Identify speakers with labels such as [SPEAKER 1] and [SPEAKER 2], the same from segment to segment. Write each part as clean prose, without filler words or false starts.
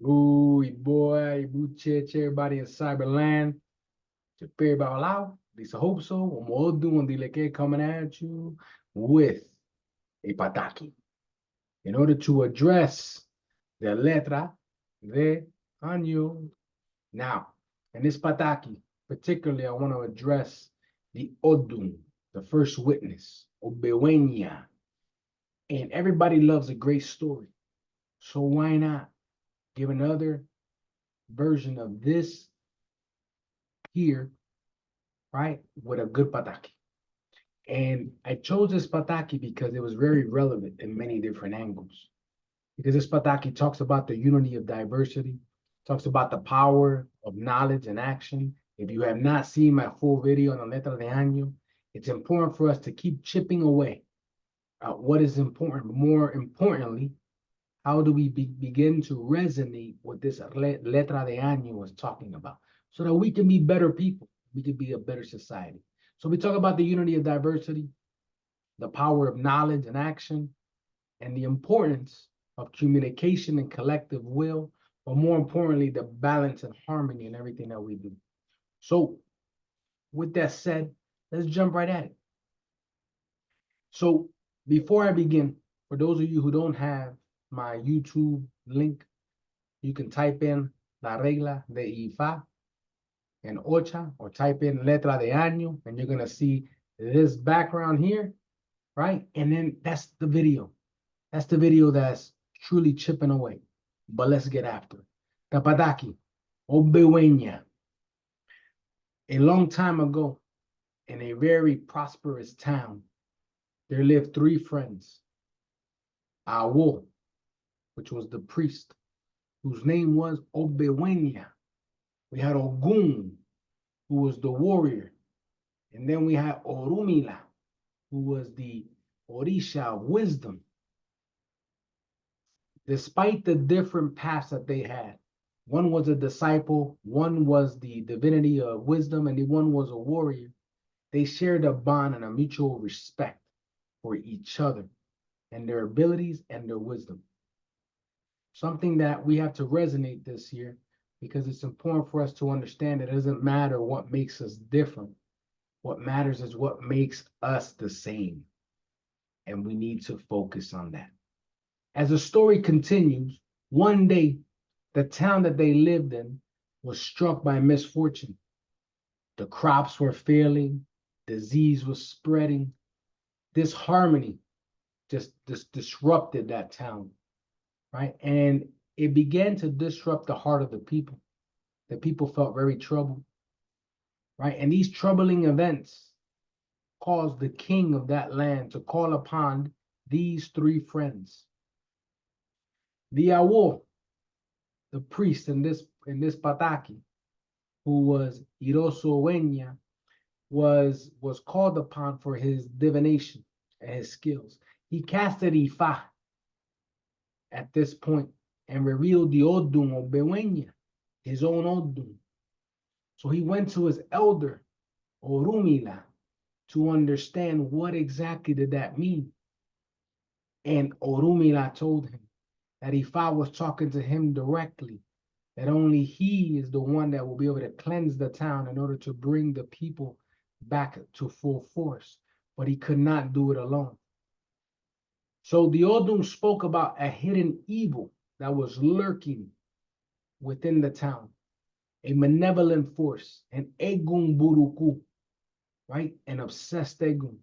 [SPEAKER 1] Ui, boy, muchacho, everybody in Cyberland. Prepare about loud. This hope so. Omo doing the like coming at you with a Pataki. In order to address the letra de año. Now, in this Pataki, particularly, I want to address the Odun, the first witness, Ogbe. And everybody loves a great story. So why not give another version of this here, right, with a good pataki. And I chose this pataki because it was very relevant in many different angles. Because this pataki talks about the unity of diversity, talks about the power of knowledge and action. If you have not seen my full video on the Letra de Año, it's important for us to keep chipping away at what is important. More importantly, how do we begin to resonate with this Letra de Año was talking about so that we can be better people, we can be a better society. So we talk about the unity of diversity, the power of knowledge and action, and the importance of communication and collective will, but more importantly, the balance and harmony in everything that we do. So with that said, let's jump right at it. So before I begin, for those of you who don't have my YouTube link, you can type in La Regla de Ifa and Ocha, or type in Letra de Año, and you're gonna see this background here, right? And then that's the video. That's the video that's truly chipping away. But let's get after it. Pataki, Ogbe. A long time ago, in a very prosperous town, there lived three friends. Awo, which was the priest, whose name was Ogbe. We had Ogun, who was the warrior. And then we had Orumila, who was the Orisha of wisdom. Despite the different paths that they had, one was a disciple, one was the divinity of wisdom, and the one was a warrior. They shared a bond and a mutual respect for each other and their abilities and their wisdom. Something that we have to resonate this year, because it's important for us to understand that it doesn't matter what makes us different. What matters is what makes us the same. And we need to focus on that. As the story continues, one day, the town that they lived in was struck by misfortune. The crops were failing, disease was spreading. Disharmony just disrupted that town, right? And it began to disrupt the heart of the people. The people felt very troubled, right? And these troubling events caused the king of that land to call upon these three friends. The Awo, the priest in this Pataki, who was Iroso Wenya, was called upon for his divination and his skills. He casted Ifa at this point and revealed the Odun of Bewenya, his own Odun. So he went to his elder, Orumila, to understand what exactly did that mean. And Orumila told him that Ifa was talking to him directly, that only he is the one that will be able to cleanse the town in order to bring the people back to full force, but he could not do it alone. So the Odun spoke about a hidden evil that was lurking within the town, a malevolent force, an Egun Buruku, right? An obsessed Egun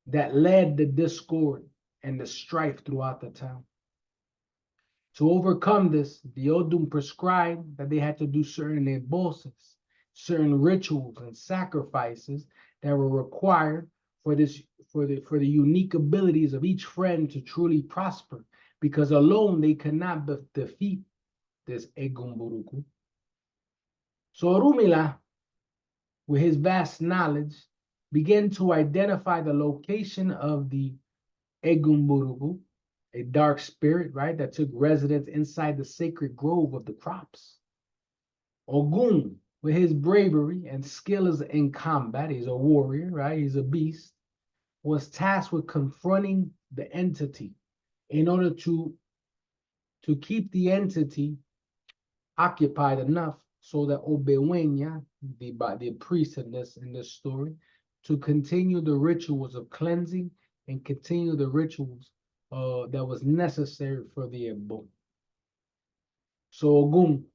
[SPEAKER 1] that led the discord and the strife throughout the town. To overcome this, the Odun prescribed that they had to do certain eboses, certain rituals and sacrifices that were required for the unique abilities of each friend to truly prosper, because alone they could not defeat this Egun Buruku. So Orumila, with his vast knowledge, began to identify the location of the Egun Buruku, a dark spirit, right, that took residence inside the sacred grove of the crops. Ogun, with his bravery and skill in combat, he's a warrior, right, he's a beast, was tasked with confronting the entity in order to keep the entity occupied enough so that Ogbe, the priest in this story, to continue the rituals of cleansing and continue the rituals that was necessary for the Ebo. So Ogun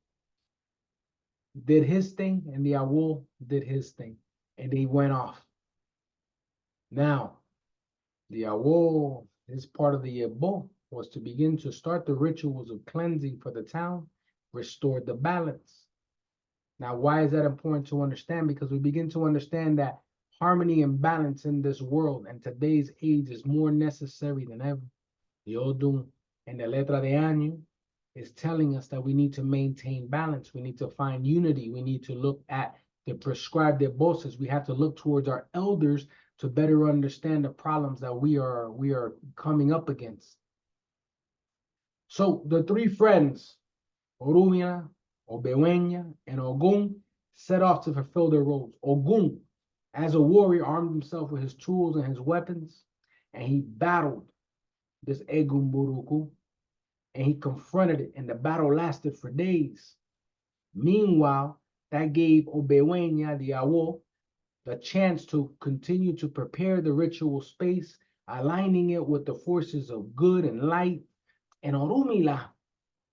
[SPEAKER 1] did his thing and the Awo did his thing, and they went off. Now, the Awo, his part of the Ebo, was to begin to start the rituals of cleansing for the town, restore the balance. Now, why is that important to understand? Because we begin to understand that harmony and balance in this world and today's age is more necessary than ever. The Odun and the Letra de Año is telling us that we need to maintain balance. We need to find unity. We need to look at the prescribed bosses. We have to look towards our elders to better understand the problems that we are coming up against. So the three friends, Orumia, Obewenya, and Ogun, set off to fulfill their roles. Ogun, as a warrior, armed himself with his tools and his weapons, and he battled this Egumburuku, and he confronted it, and the battle lasted for days. Meanwhile, that gave Obewenya, the Awo, the chance to continue to prepare the ritual space, aligning it with the forces of good and light. And Orumila,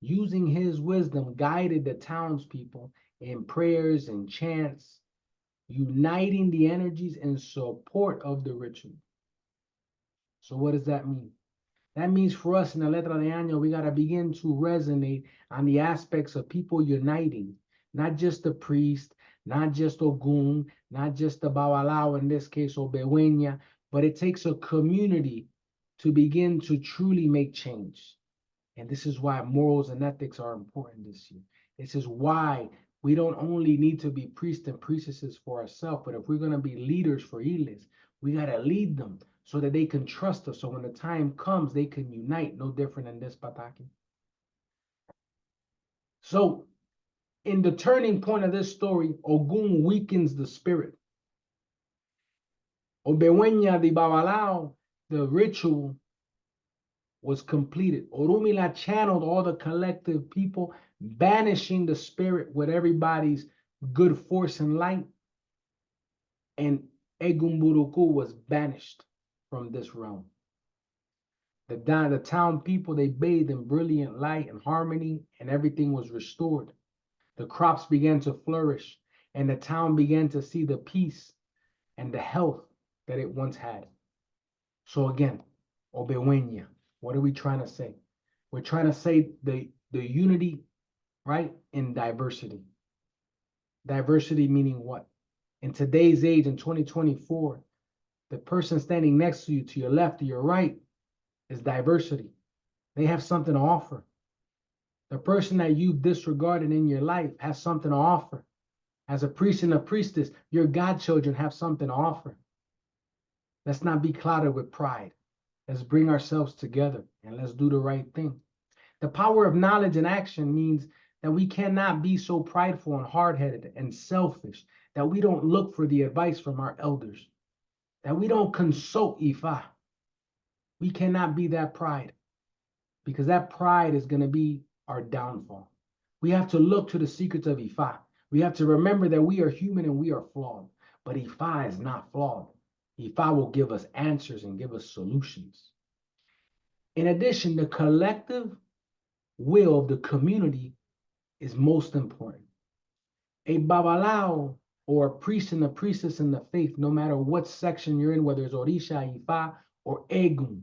[SPEAKER 1] using his wisdom, guided the townspeople in prayers and chants, uniting the energies in support of the ritual. So what does that mean? That means for us in the Letra de Año, we got to begin to resonate on the aspects of people uniting, not just the priest, not just Ogun, not just the Bawalao, in this case, Obewenya, but it takes a community to begin to truly make change. And this is why morals and ethics are important this year. This is why we don't only need to be priests and priestesses for ourselves, but if we're going to be leaders for Iles, we got to lead them so that they can trust us. So when the time comes, they can unite, no different than this, Pataki. So in the turning point of this story, Ogun weakens the spirit. Obewenya the Babalao, the ritual was completed. Orumila channeled all the collective people, banishing the spirit with everybody's good force and light. And Egumburuku was banished from this realm. The town people, they bathed in brilliant light and harmony, and everything was restored. The crops began to flourish, and the town began to see the peace and the health that it once had. So again, Obewenya, what are we trying to say? We're trying to say the unity, right, in diversity. Diversity meaning what? In today's age, in 2024, the person standing next to you, to your left or your right, is diversity. They have something to offer. The person that you've disregarded in your life has something to offer. As a priest and a priestess, your godchildren have something to offer. Let's not be clouded with pride. Let's bring ourselves together and let's do the right thing. The power of knowledge and action means that we cannot be so prideful and hard-headed and selfish that we don't look for the advice from our elders, that we don't consult Ifa. We cannot be that pride, because that pride is going to be our downfall. We have to look to the secrets of Ifa. We have to remember that we are human and we are flawed, but Ifa is not flawed. Ifa will give us answers and give us solutions. In addition, the collective will of the community is most important. A babalao, or a priest and a priestess in the faith, no matter what section you're in, whether it's Orisha, Ifa, or Egun,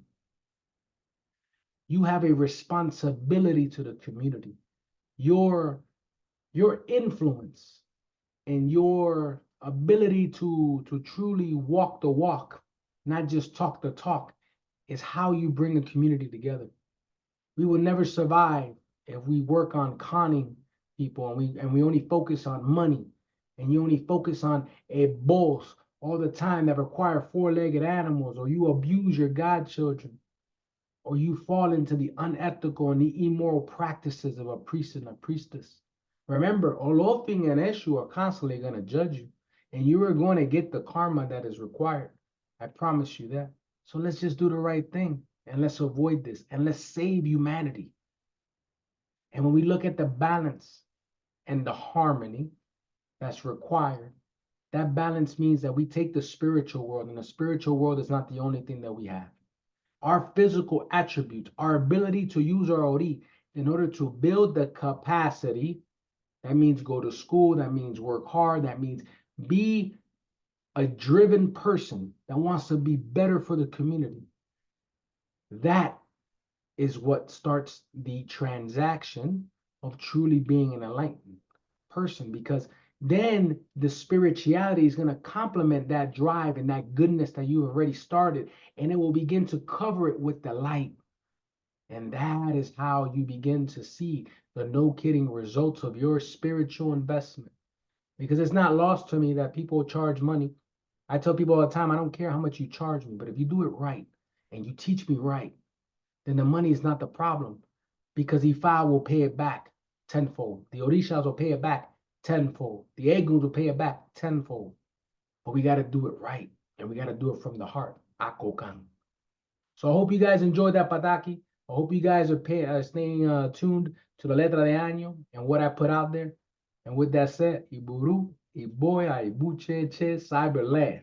[SPEAKER 1] you have a responsibility to the community. Your influence and your ability to truly walk the walk, not just talk the talk, is how you bring a community together. We will never survive if we work on conning people and we only focus on money, and you only focus on a boss all the time that require four-legged animals, or you abuse your godchildren, or you fall into the unethical and the immoral practices of a priest and a priestess. Remember, Olofing and Eshu are constantly going to judge you, and you are going to get the karma that is required. I promise you that. So let's just do the right thing, and let's avoid this, and let's save humanity. And when we look at the balance, and the harmony that's required. That balance means that we take the spiritual world, and the spiritual world is not the only thing that we have. Our physical attributes, our ability to use our ori in order to build the capacity. That means go to school, that means work hard, that means be a driven person that wants to be better for the community. That is what starts the transaction of truly being an enlightened person, because then the spirituality is going to complement that drive and that goodness that you have already started, and it will begin to cover it with the light. And that is how you begin to see the no kidding results of your spiritual investment. Because it's not lost to me that people charge money. I tell people all the time, I don't care how much you charge me, but if you do it right and you teach me right, then the money is not the problem, because Ifa will pay it back tenfold. The Orishas will pay it back tenfold. The Eguns will pay it back tenfold. But we got to do it right, and we got to do it from the heart. Akokan. So I hope you guys enjoyed that, Pataki. I hope you guys are staying tuned to the Letra de Año and what I put out there. And with that said, Iburu, Iboya, Ibuche, Che, Cyberland.